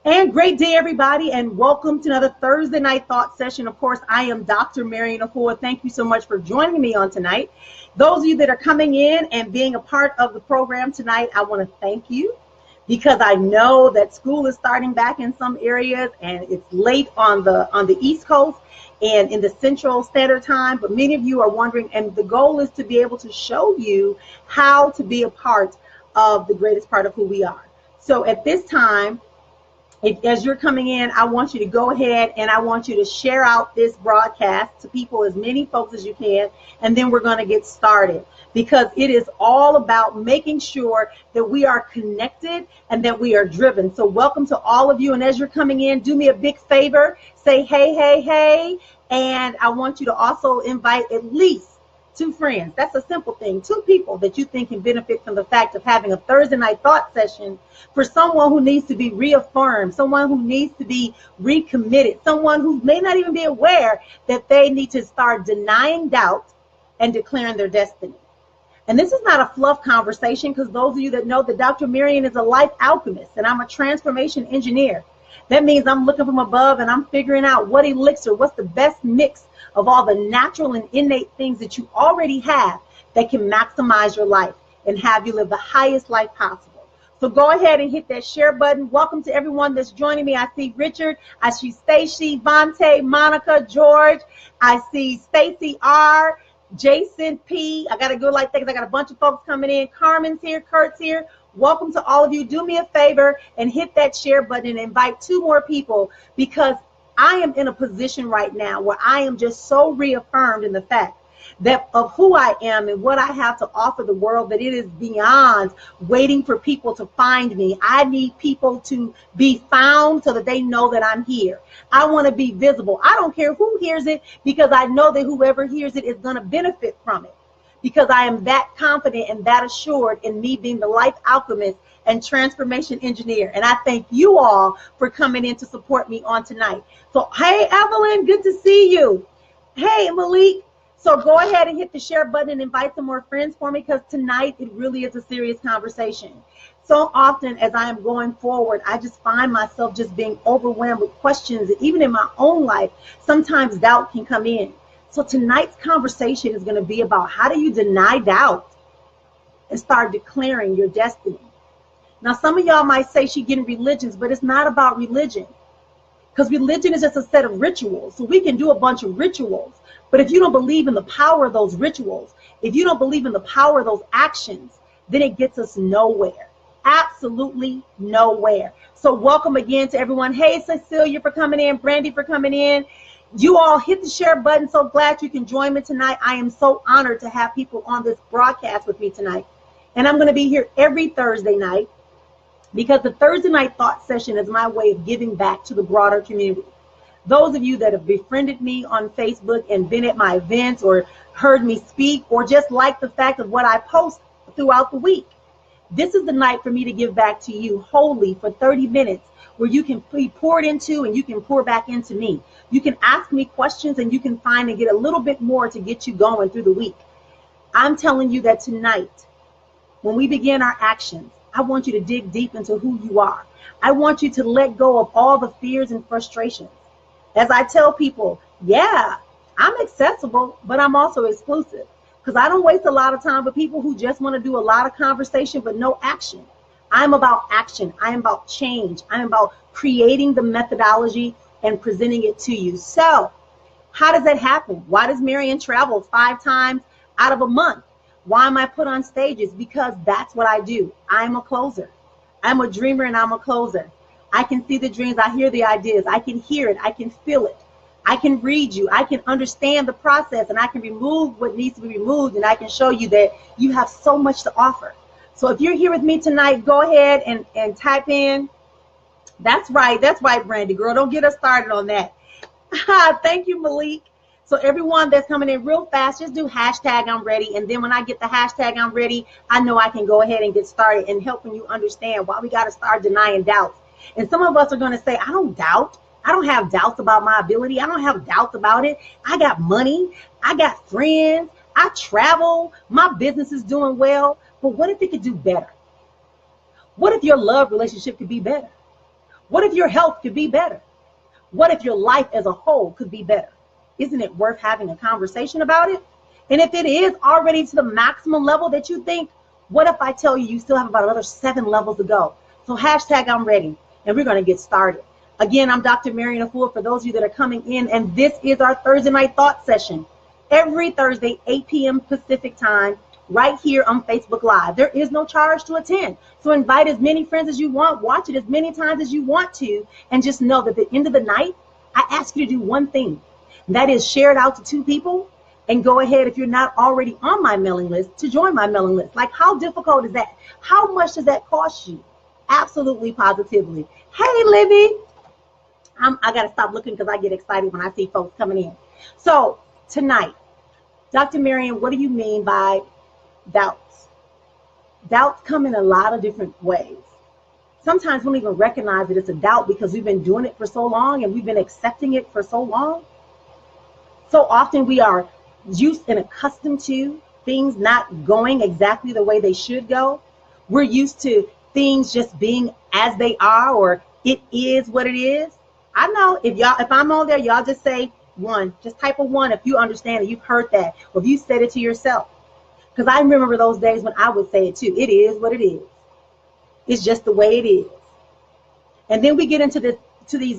And great day, everybody, and welcome to another Thursday night thought session. Of course, I am Dr. Marrian Efua. Thank you so much for joining me on tonight. Those of you that are coming in and being a part of the program tonight, I want to thank you because I know that school is starting back in some areas and it's late on the East Coast and in the Central Standard Time, but many of you are wondering, and the goal is to be able to show you how to be a part of the greatest part of who we are. So at this time, as you're coming in, I want you to go ahead and I want you to share out this broadcast to people, as many folks as you can, and then we're going to get started because it is all about making sure that we are connected and that we are driven. So welcome to all of you, and as you're coming in, do me a big favor, say hey, hey, hey, and I want you to also invite at least 2 friends. That's a simple thing. 2 people that you think can benefit from the fact of having a Thursday night thought session for someone who needs to be reaffirmed, someone who needs to be recommitted, someone who may not even be aware that they need to start denying doubt and declaring their destiny. And this is not a fluff conversation, because those of you that know that Dr. Marrian is a life alchemist and I'm a transformation engineer. That means I'm looking from above and I'm figuring out what elixir, what's the best mix of all the natural and innate things that you already have that can maximize your life and have you live the highest life possible. So go ahead and hit that share button. Welcome to everyone that's joining me. I see Richard, I see Stacy, Vontae, Monica, George, I see Stacy R, Jason P. I gotta go like that because I got a bunch of folks coming in. Carmen's here, Kurt's here. Welcome to all of you. Do me a favor and hit that share button and invite 2 more people, because I am in a position right now where I am just so reaffirmed in the fact that of who I am and what I have to offer the world, that it is beyond waiting for people to find me. I need people to be found so that they know that I'm here. I want to be visible. I don't care who hears it, because I know that whoever hears it is going to benefit from it, because I am that confident and that assured in me being the life alchemist and transformation engineer. And I thank you all for coming in to support me on tonight. So, hey, Evelyn, good to see you. Hey, Malik. So go ahead and hit the share button and invite some more friends for me, because tonight it really is a serious conversation. So often as I am going forward, I just find myself just being overwhelmed with questions. Even in my own life, sometimes doubt can come in. So tonight's conversation is going to be about how do you deny doubt and start declaring your destiny. Now, some of y'all might say she getting religions, but it's not about religion, because religion is just a set of rituals. So we can do a bunch of rituals, but if you don't believe in the power of those rituals, if you don't believe in the power of those actions, then it gets us nowhere. Absolutely nowhere. So welcome again to everyone. Hey, Cecilia for coming in, Brandy for coming in. You all hit the share button. So glad you can join me tonight. I am so honored to have people on this broadcast with me tonight. And I'm going to be here every Thursday night, because the Thursday night thought session is my way of giving back to the broader community. Those of you that have befriended me on Facebook and been at my events or heard me speak or just like the fact of what I post throughout the week, this is the night for me to give back to you wholly for 30 minutes, where you can be poured into and you can pour back into me. You can ask me questions and you can find and get a little bit more to get you going through the week. I'm telling you that tonight, when we begin our actions, I want you to dig deep into who you are. I want you to let go of all the fears and frustrations. As I tell people, yeah, I'm accessible, but I'm also exclusive, because I don't waste a lot of time with people who just want to do a lot of conversation but no action. I'm about action. I am about change. I'm about creating the methodology and presenting it to you. So how does that happen? Why does Marrian travel 5 times out of a month? Why am I put on stages? Because that's what I do. I'm a closer. I'm a dreamer and I'm a closer. I can see the dreams. I hear the ideas. I can hear it. I can feel it. I can read you. I can understand the process, and I can remove what needs to be removed, and I can show you that you have so much to offer. So if you're here with me tonight, go ahead and type in. That's right. That's right, Brandy girl. Don't get us started on that. Thank you, Malik. So everyone that's coming in real fast, just do hashtag I'm ready. And then when I get the hashtag I'm ready, I know I can go ahead and get started and helping you understand why we got to start denying doubts. And some of us are going to say, I don't doubt. I don't have doubts about my ability. I don't have doubts about it. I got money. I got friends. I travel. My business is doing well. But what if it could do better? What if your love relationship could be better? What if your health could be better? What if your life as a whole could be better? Isn't it worth having a conversation about it? And if it is already to the maximum level that you think, what if I tell you you still have about another 7 levels to go? So hashtag I'm ready, and we're going to get started. Again, I'm Dr. Marrian Efua for those of you that are coming in, and this is our Thursday night thought session. Every Thursday, 8 p.m. Pacific time, right here on Facebook Live. There is no charge to attend. So invite as many friends as you want, watch it as many times as you want to, and just know that at the end of the night, I ask you to do one thing. And that is share it out to 2 people, and go ahead, if you're not already on my mailing list, to join my mailing list. Like, how difficult is that? How much does that cost you? Absolutely, positively. Hey, Libby. I got to stop looking because I get excited when I see folks coming in. So tonight, Dr. Marrian, what do you mean by doubts? Doubts come in a lot of different ways. Sometimes we don't even recognize that it's a doubt because we've been doing it for so long and we've been accepting it for so long. So often we are used and accustomed to things not going exactly the way they should go. We're used to things just being as they are, or it is what it is. I know if I'm on there, y'all just say 1, just type a 1 if you understand it, you've heard that, or if you said it to yourself. Because I remember those days when I would say it too. It is what it is. It's just the way it is. And then we get into these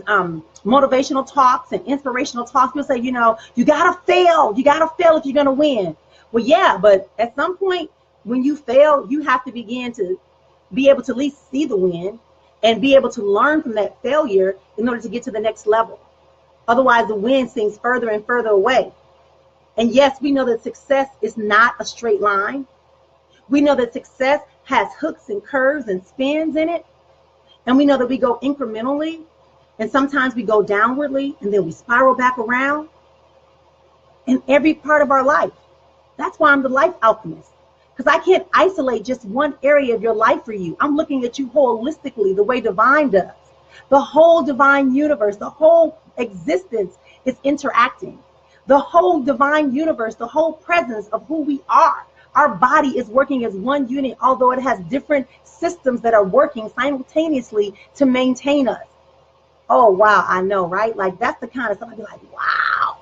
motivational talks and inspirational talks. People say, you gotta fail. You gotta fail if you're gonna win. Well, yeah, but at some point when you fail, you have to begin to be able to at least see the win and be able to learn from that failure in order to get to the next level. Otherwise, the win seems further and further away. And yes, we know that success is not a straight line. We know that success has hooks and curves and spins in it. And we know that we go incrementally, and sometimes we go downwardly, and then we spiral back around in every part of our life. That's why I'm the life alchemist, because I can't isolate just one area of your life for you. I'm looking at you holistically, the way divine does. The whole divine universe, the whole existence is interacting. The whole divine universe, the whole presence of who we are. Our body is working as one unit, although it has different systems that are working simultaneously to maintain us. Oh, wow, I know, right? Like, that's the kind of stuff I'd be like, wow.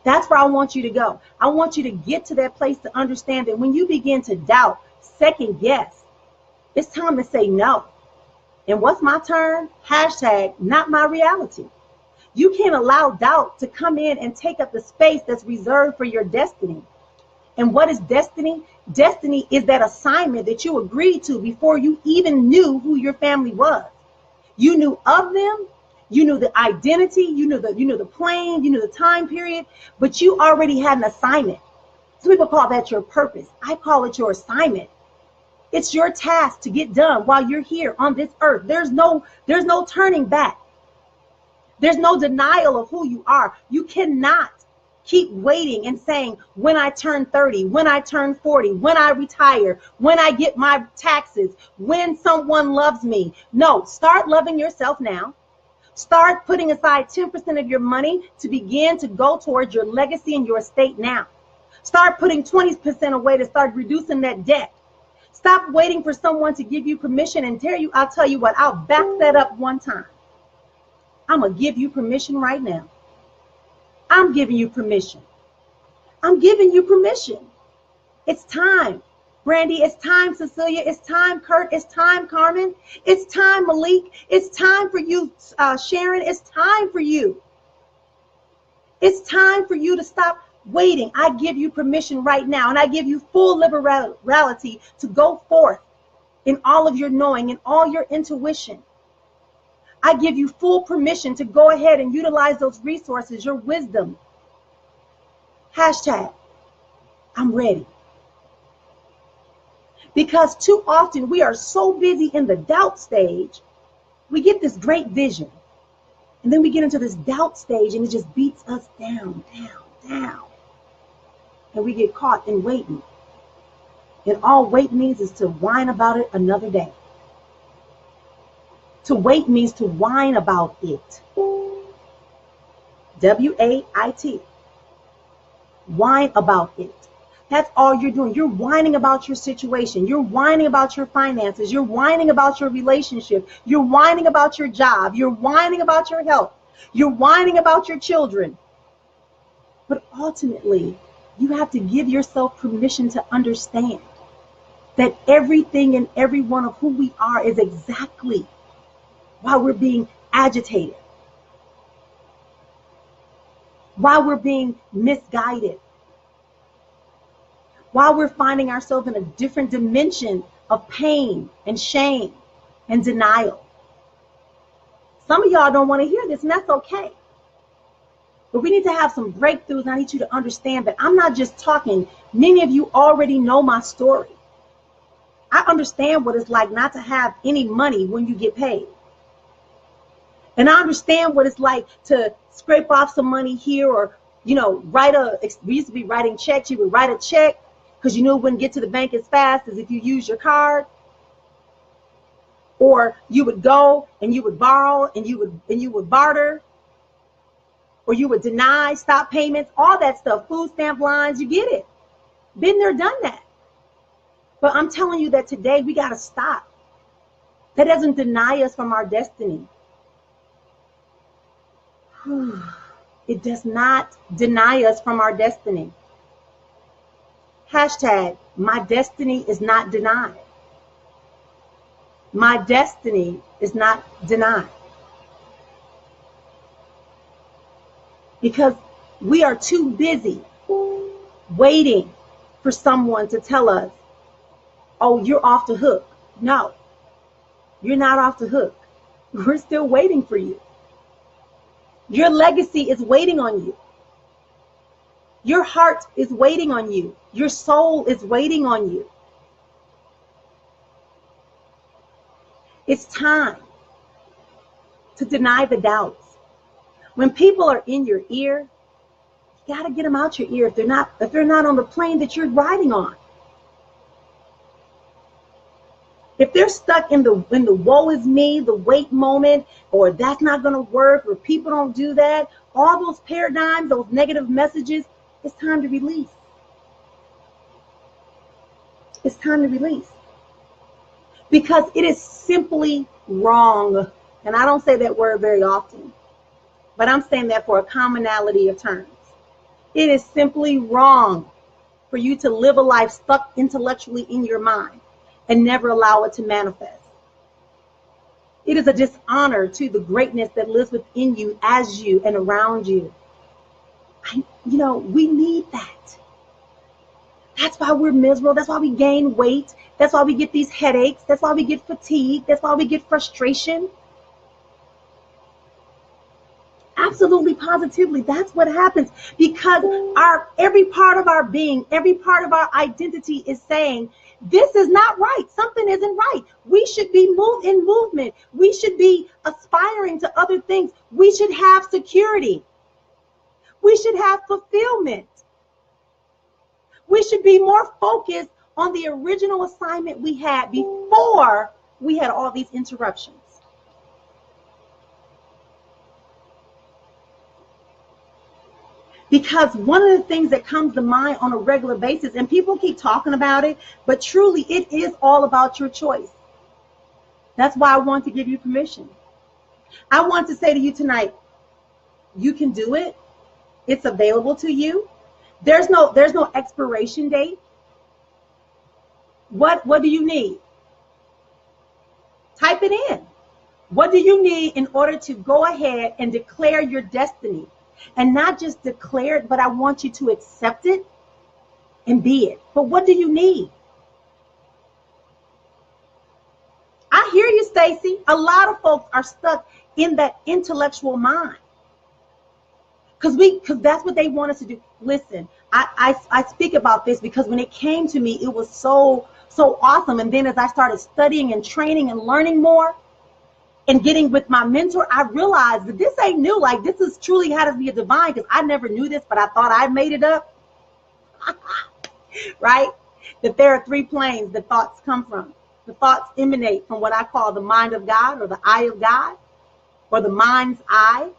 That's where I want you to go. I want you to get to that place to understand that when you begin to doubt, second guess, it's time to say no. And what's my turn? Hashtag not my reality. You can't allow doubt to come in and take up the space that's reserved for your destiny. And what is destiny? Destiny is that assignment that you agreed to before you even knew who your family was. You knew of them, you knew the identity, you knew the plane, you knew the time period, but you already had an assignment. Some people call that your purpose. I call it your assignment. It's your task to get done while you're here on this earth. There's no turning back. There's no denial of who you are. You cannot keep waiting and saying, when I turn 30, when I turn 40, when I retire, when I get my taxes, when someone loves me. No, start loving yourself now. Start putting aside 10% of your money to begin to go towards your legacy and your estate now. Start putting 20% away to start reducing that debt. Stop waiting for someone to give you permission and I'll tell you what, I'll back that up one time. I'm going to give you permission right now. I'm giving you permission. I'm giving you permission. It's time. Brandy, it's time. Cecilia, it's time. Kurt, it's time. Carmen, it's time. Malik, it's time for you. Sharon, it's time for you. It's time for you to stop waiting. I give you permission right now, and I give you full liberality to go forth in all of your knowing and all your intuition. I give you full permission to go ahead and utilize those resources, your wisdom. Hashtag, I'm ready. Because too often we are so busy in the doubt stage, we get this great vision. And then we get into this doubt stage and it just beats us down. And we get caught in waiting. And all wait means is to whine about it another day. To wait means to whine about it. W-A-I-T. Whine about it. That's all you're doing. You're whining about your situation. You're whining about your finances. You're whining about your relationship. You're whining about your job. You're whining about your health. You're whining about your children. But ultimately, you have to give yourself permission to understand that everything and every one of who we are is exactly why we're being agitated, why we're being misguided, why we're finding ourselves in a different dimension of pain and shame and denial. Some of y'all don't want to hear this, and that's okay. But we need to have some breakthroughs. I need you to understand that I'm not just talking. Many of you already know my story. I understand what it's like not to have any money when you get paid. And I understand what it's like to scrape off some money here, or, we used to be writing checks. You would write a check because you knew it wouldn't get to the bank as fast as if you use your card. Or you would go and you would borrow and you would barter, or you would deny, stop payments, all that stuff, food stamp lines, you get it. Been there, done that. But I'm telling you that today we got to stop. That doesn't deny us from our destiny. It does not deny us from our destiny. Hashtag, my destiny is not denied. My destiny is not denied. Because we are too busy waiting for someone to tell us, oh, you're off the hook. No, you're not off the hook. We're still waiting for you. Your legacy is waiting on you. Your heart is waiting on you. Your soul is waiting on you. It's time to deny the doubts. When people are in your ear, you got to get them out your ear if they're not on the plane that you're riding on. If they're stuck in the woe is me, the wait moment, or that's not going to work, or people don't do that, all those paradigms, those negative messages, it's time to release. It's time to release. Because it is simply wrong. And I don't say that word very often, but I'm saying that for a commonality of terms. It is simply wrong for you to live a life stuck intellectually in your mind and never allow it to manifest. It is a dishonor to the greatness that lives within you, as you, and around you. We need that. That's why we're miserable. That's why we gain weight. That's why we get these headaches. That's why we get fatigue. That's why we get frustration. Absolutely, positively, that's what happens, because every part of our being, every part of our identity is saying, this is not right. Something isn't right. We should be in movement. We should be aspiring to other things. We should have security. We should have fulfillment. We should be more focused on the original assignment we had before we had all these interruptions. Because one of the things that comes to mind on a regular basis, and people keep talking about it, but truly it is all about your choice. That's why I want to give you permission. I want to say to you tonight, you can do it. It's available to you. There's no expiration date. What do you need? Type it in. What do you need in order to go ahead and declare your destiny? And not just declare it, but I want you to accept it and be it. But what do you need? I hear you, Stacy. A lot of folks are stuck in that intellectual mind. Because that's what they want us to do. Listen, I speak about this because when it came to me, it was so awesome. And then as I started studying and training and learning more, and getting with my mentor, I realized that this ain't new. Like, this is truly how to be a divine, because I never knew this, but I thought I made it up. Right? That there are 3 planes that thoughts come from. The thoughts emanate from what I call the mind of God, or the eye of God, or the mind's eye.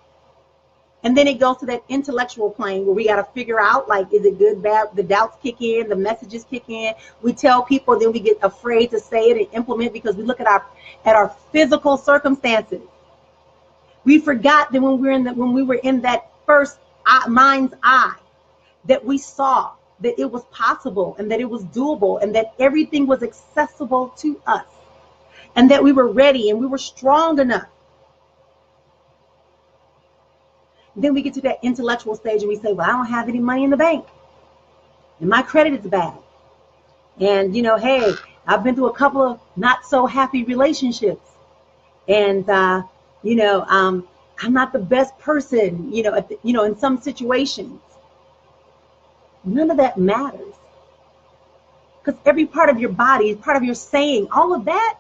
And then it goes to that intellectual plane where we got to figure out, like, is it good, bad? The doubts kick in, the messages kick in. We tell people, then we get afraid to say it and implement because we look at our physical circumstances. We forgot that when we were in that first mind's eye, that we saw that it was possible and that it was doable and that everything was accessible to us and that we were ready and we were strong enough. Then we get to that intellectual stage and we say, well, I don't have any money in the bank and my credit is bad. And, hey, I've been through a couple of not so happy relationships. And, I'm not the best person, in some situations. None of that matters. Because every part of your body, part of your saying, all of that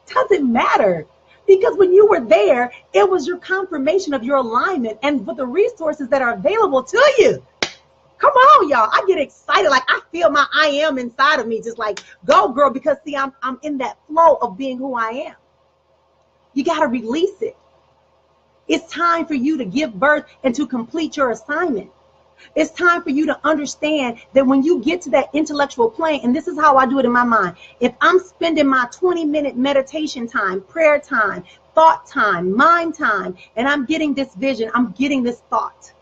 doesn't matter. Because when you were there, it was your confirmation of your alignment and with the resources that are available to you. Come on, y'all. I get excited. Like, I feel my I am inside of me. Just like, go, girl. Because, see, I'm in that flow of being who I am. You got to release it. It's time for you to give birth and to complete your assignment. It's time for you to understand that when you get to that intellectual plane, and this is how I do it in my mind. If I'm spending my 20-minute meditation time, prayer time, thought time, mind time, and I'm getting this vision, I'm getting this thought.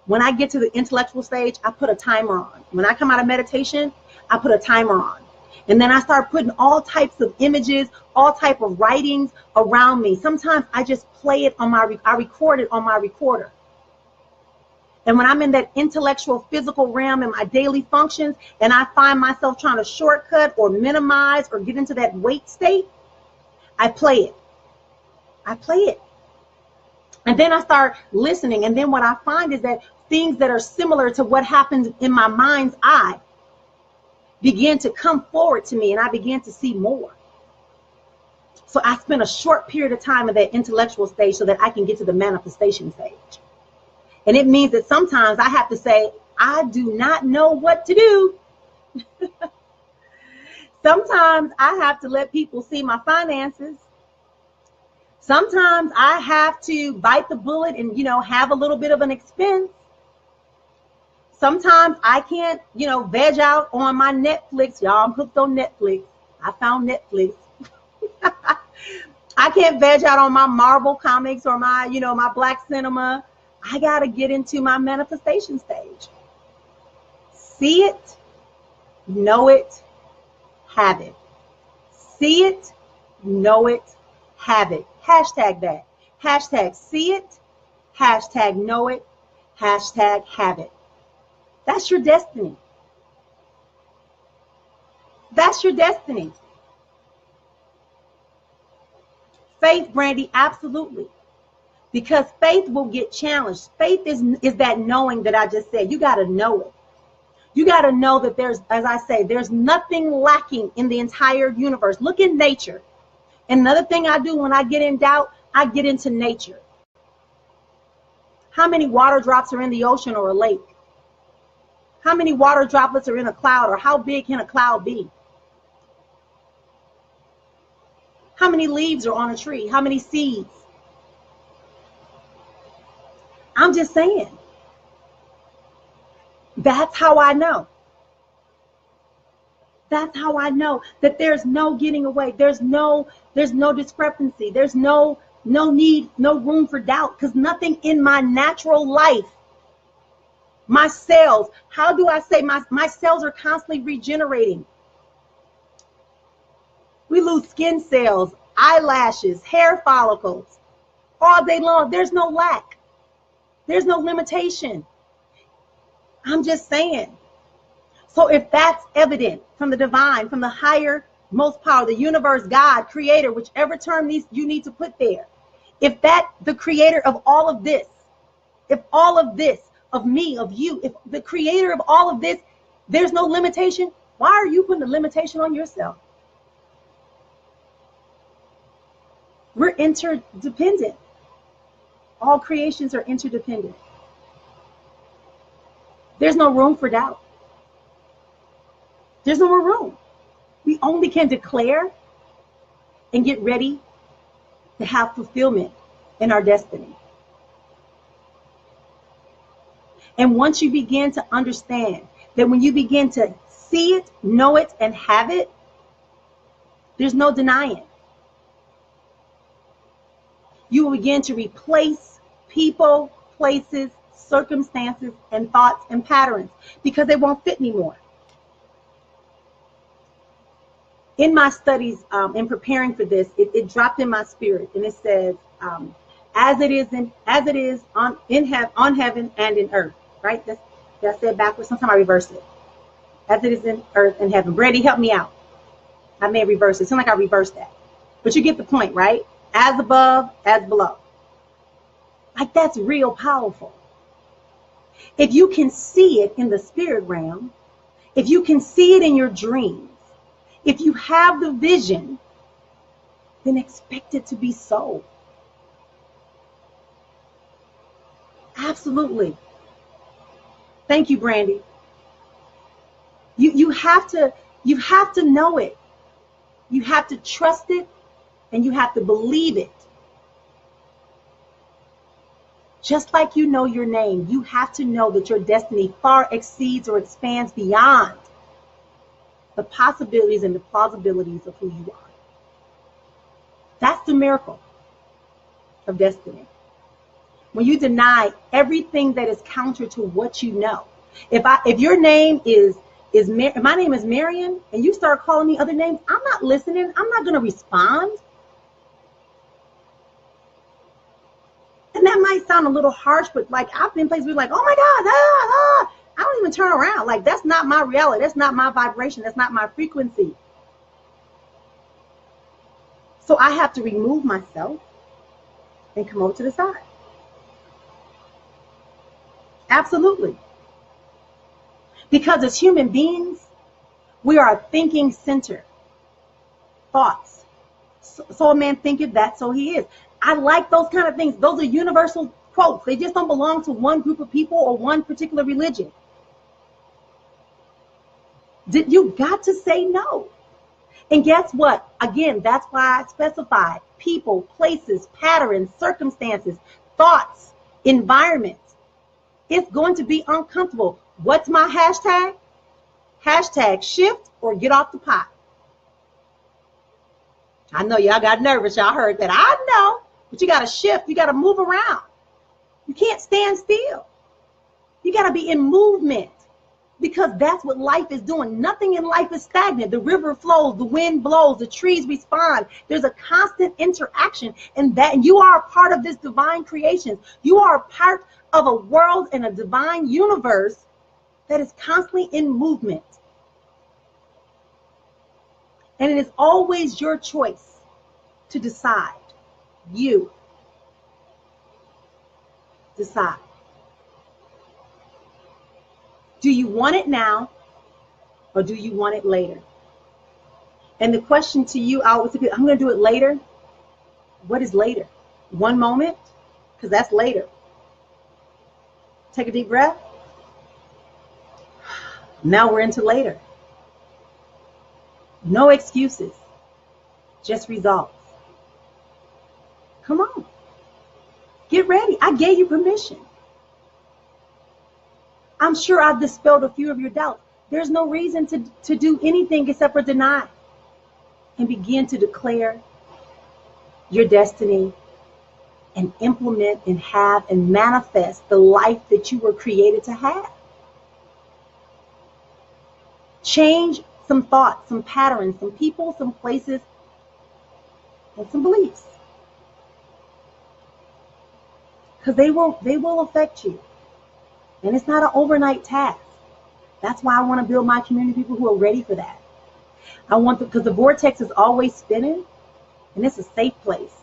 When I get to the intellectual stage, I put a timer on. When I come out of meditation, I put a timer on. And then I start putting all types of images, all type of writings around me. Sometimes I just play it I record it on my recorder. And when I'm in that intellectual, physical realm in my daily functions, and I find myself trying to shortcut or minimize or get into that wait state, I play it. I play it. And then I start listening. And then what I find is that things that are similar to what happens in my mind's eye begin to come forward to me, and I begin to see more. So I spend a short period of time in that intellectual stage so that I can get to the manifestation stage. And it means that sometimes I have to say, I do not know what to do. Sometimes I have to let people see my finances. Sometimes I have to bite the bullet and, have a little bit of an expense. Sometimes I can't, veg out on my Netflix. Y'all, I'm hooked on Netflix. I found Netflix. I can't veg out on my Marvel comics or my, my Black cinema. I got to get into my manifestation stage. See it, know it, have it. See it, know it, have it. Hashtag that. Hashtag see it, hashtag know it, hashtag have it. That's your destiny. That's your destiny. Faith, Brandy, absolutely. Because faith will get challenged. Faith is that knowing that I just said. You got to know it. You got to know that there's, as I say, there's nothing lacking in the entire universe. Look in nature. And another thing I do when I get in doubt, I get into nature. How many water drops are in the ocean or a lake? How many water droplets are in a cloud, or how big can a cloud be? How many leaves are on a tree? How many seeds? I'm just saying. That's how I know. That's how I know that there's no getting away. There's no discrepancy. There's no need, no room for doubt, because nothing in my natural life, my cells, how do I say my cells are constantly regenerating. We lose skin cells, eyelashes, hair follicles all day long. There's no lack. There's no limitation. I'm just saying. So if that's evident from the divine, from the higher most power, the universe, God, creator, whichever term you need to put there, if that, the creator of all of this, if all of this, of me, of you, if the creator of all of this, there's no limitation, why are you putting a limitation on yourself? We're interdependent. All creations are interdependent. There's no room for doubt. There's no more room. We only can declare and get ready to have fulfillment in our destiny. And once you begin to understand that when you begin to see it, know it, and have it, there's no denying. You will begin to replace people, places, circumstances, and thoughts and patterns because they won't fit anymore. In my studies, in preparing for this, it dropped in my spirit, and it says, "As it is on heaven and in earth." Right? That's said backwards. Sometimes I reverse it. As it is in earth and heaven. Brady, help me out. I may reverse it. It sounds like I reversed that, but you get the point, right? As above, as below. Like, that's real powerful. If you can see it in the spirit realm, if you can see it in your dreams, if you have the vision, then expect it to be so. Absolutely. Thank you, Brandy. You have to know it. You have to trust it, and you have to believe it. Just like you know your name, you have to know that your destiny far exceeds or expands beyond the possibilities and the plausibilities of who you are. That's the miracle of destiny. When you deny everything that is counter to what you know. If your name is my name is Marrian, and you start calling me other names, I'm not listening. I'm not going to respond. And that might sound a little harsh, but like, I've been in places where like, oh my God, I don't even turn around. Like, that's not my reality. That's not my vibration. That's not my frequency. So I have to remove myself and come over to the side. Absolutely. Because as human beings, we are a thinking center. Thoughts. So a man thinketh that, so he is. I like those kind of things. Those are universal quotes. They just don't belong to one group of people or one particular religion. You got to say no. And guess what? Again, that's why I specified people, places, patterns, circumstances, thoughts, environments. It's going to be uncomfortable. What's my hashtag? Hashtag shift or get off the pot. I know y'all got nervous. Y'all heard that. I know. But you got to shift. You got to move around. You can't stand still. You got to be in movement, because that's what life is doing. Nothing in life is stagnant. The river flows, the wind blows, the trees respond. There's a constant interaction, and you are a part of this divine creation. You are a part of a world and a divine universe that is constantly in movement. And it is always your choice to decide. You decide. Do you want it now, or do you want it later? And the question to you, I always say, I'm going to do it later. What is later? One moment? Because that's later. Take a deep breath. Now we're into later. No excuses, just results. Come on. Get ready. I gave you permission. I'm sure I've dispelled a few of your doubts. There's no reason to do anything except for deny and begin to declare your destiny and implement and have and manifest the life that you were created to have. Change some thoughts, some patterns, some people, some places, and some beliefs. Because they will affect you. And it's not an overnight task. That's why I want to build my community of people who are ready for that. Because the vortex is always spinning, and it's a safe place.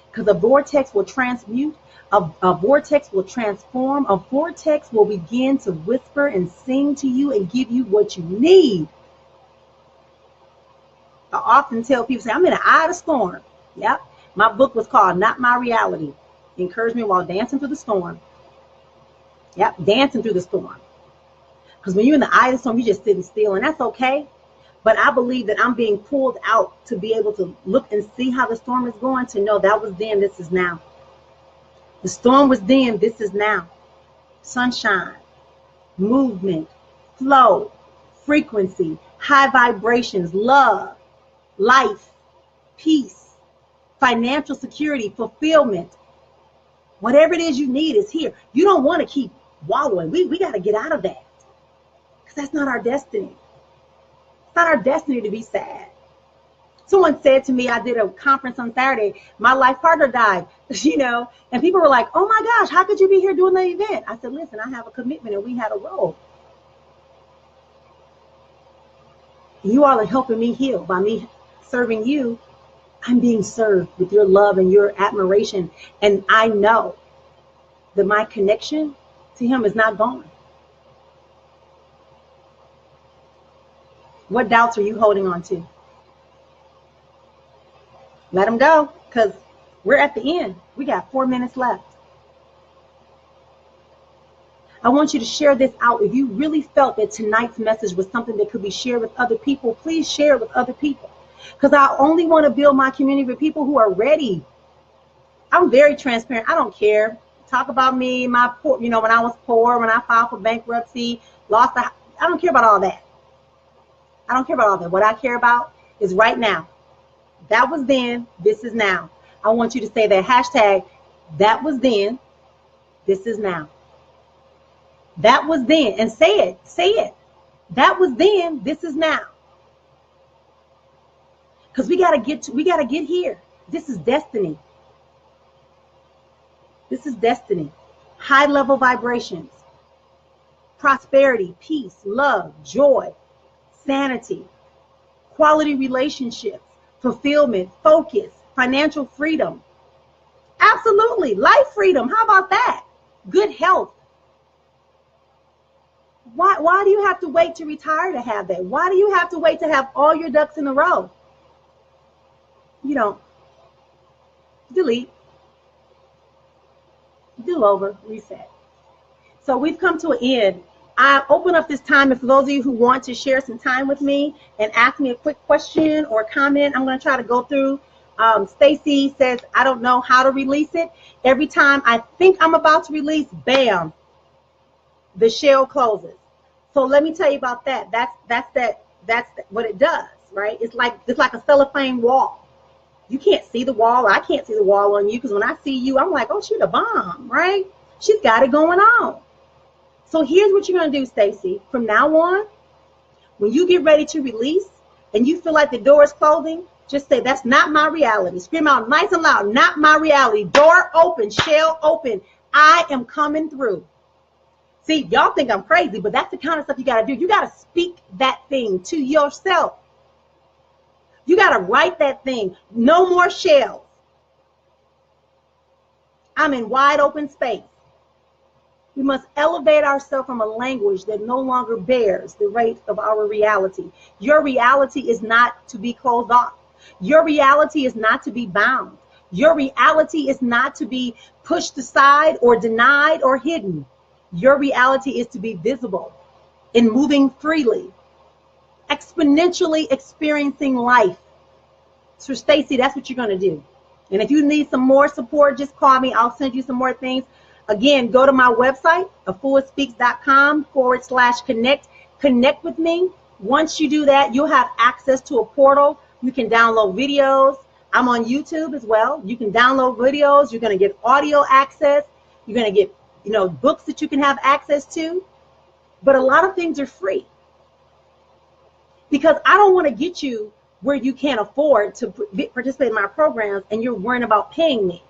Because a vortex will transmute, a vortex will transform, a vortex will begin to whisper and sing to you and give you what you need. I often tell people, say, I'm in the eye of the storm. Yep. My book was called Not My Reality. It encouraged me while dancing through the storm. Yep, dancing through the storm. Because when you're in the eye of the storm, you're just sitting still, and that's okay. But I believe that I'm being pulled out to be able to look and see how the storm is going, to know that was then, this is now. The storm was then, this is now. Sunshine. movement, flow, frequency, high vibrations, love, life, peace, financial security, fulfillment. Whatever it is you need is here. You don't want to keep wallowing. We got to get out of that, because that's not our destiny. It's not our destiny to be sad. Someone said to me, I did a conference on Saturday, my life partner died, and people were like, oh my gosh, how could you be here doing the event? I said, listen, I have a commitment and we had a role. You all are helping me heal. By me serving you, I'm being served with your love and your admiration. And I know that my connection to him is not gone. What doubts are you holding on to? Let them go, because we're at the end. We got 4 minutes left. I want you to share this out. If you really felt that tonight's message was something that could be shared with other people, please share it with other people, because I only want to build my community with people who are ready. I'm very transparent. I don't care. Talk about me, when I was poor, when I filed for bankruptcy, I don't care about all that. I don't care about all that. What I care about is right now. That was then, this is now. I want you to say that hashtag, that was then, this is now. That was then, and say it. That was then, this is now. Because we gotta get here. This is destiny. This is destiny. High level vibrations, prosperity, peace, love, joy, sanity, quality relationships, fulfillment, focus, financial freedom. Absolutely. Life freedom. How about that? Good health. Why do you have to wait to retire to have that? Why do you have to wait to have all your ducks in a row? You don't. Delete. Do over. Reset. So we've come to an end. I open up this time for those of you who want to share some time with me and ask me a quick question or comment. I'm going to try to go through. Stacy says, I don't know how to release it. Every time I think I'm about to release, bam, the shell closes. So let me tell you about that. That's what it does, right? It's like a cellophane wall. You can't see the wall. I can't see the wall on you, because when I see you, I'm like, oh, she's a bomb, right? She's got it going on. So here's what you're going to do, Stacy. From now on, when you get ready to release and you feel like the door is closing, just say, that's not my reality. Scream out nice and loud, not my reality. Door open, shell open. I am coming through. See, y'all think I'm crazy, but that's the kind of stuff you got to do. You got to speak that thing to yourself. You got to write that thing. No more shells. I'm in wide open space. We must elevate ourselves from a language that no longer bears the rate of our reality. Your reality is not to be closed off. Your reality is not to be bound. Your reality is not to be pushed aside or denied or hidden. Your reality is to be visible and moving freely, exponentially experiencing life. So Stacy, that's what you're going to do. And if you need some more support, just call me. I'll send you some more things. Again, go to my website, efuaspeaks.com/connect. Connect with me. Once you do that, you'll have access to a portal. You can download videos. I'm on YouTube as well. You can download videos. You're going to get audio access. You're going to get, books that you can have access to. But a lot of things are free, because I don't want to get you where you can't afford to participate in my programs and you're worrying about paying me.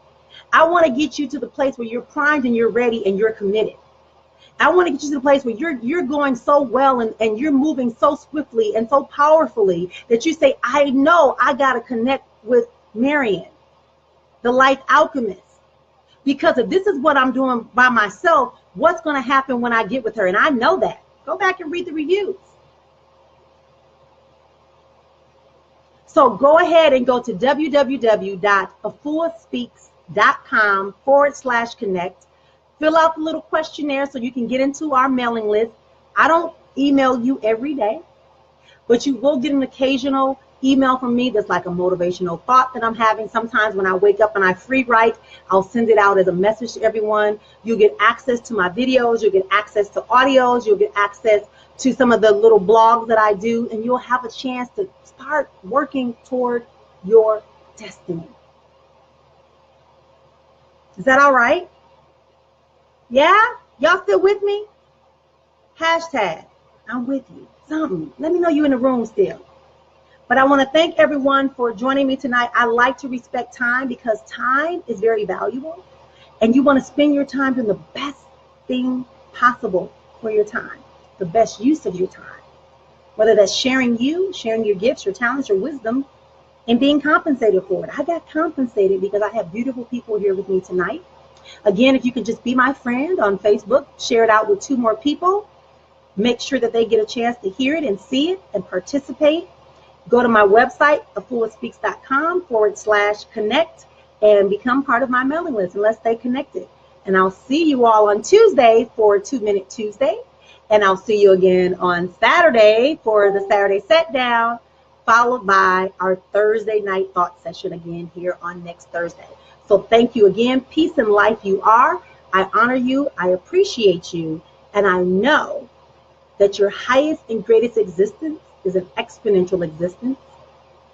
I want to get you to the place where you're primed and you're ready and you're committed. I want to get you to the place where you're going so well and you're moving so swiftly and so powerfully that you say, I know I got to connect with Marrian, the life alchemist. Because if this is what I'm doing by myself, what's going to happen when I get with her? And I know that. Go back and read the reviews. So go ahead and go to www.efuaspeaks.com/connect. Fill out the little questionnaire so you can get into our mailing list. I don't email you every day, but you will get an occasional email from me that's like a motivational thought that I'm having. Sometimes when I wake up and I free write, I'll send it out as a message to everyone. You'll get access to my videos, you'll get access to audios, you'll get access to some of the little blogs that I do, and you'll have a chance to start working toward your destiny. Is that all right? Yeah? Y'all still with me? Hashtag, I'm with you. Something. Let me know you in the room still. But I want to thank everyone for joining me tonight. I like to respect time because time is very valuable. And you want to spend your time doing the best thing possible for your time. The best use of your time. Whether that's sharing your gifts, your talents, your wisdom, and being compensated for it. I got compensated because I have beautiful people here with me tonight. Again, if you could just be my friend on Facebook, share it out with 2 more people. Make sure that they get a chance to hear it and see it and participate. Go to my website, efuaspeaks.com/connect and become part of my mailing list and let's stay connected. And I'll see you all on Tuesday for 2-Minute Tuesday. And I'll see you again on Saturday for the Saturday Set Down, followed by our Thursday night thought session again here on next Thursday. So thank you again. Peace and life you are. I honor you. I appreciate you. And I know that your highest and greatest existence is an exponential existence.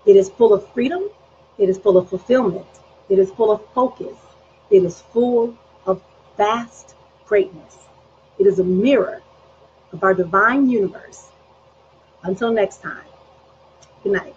It is full of freedom. It is full of fulfillment. It is full of focus. It is full of vast greatness. It is a mirror of our divine universe. Until next time, good night.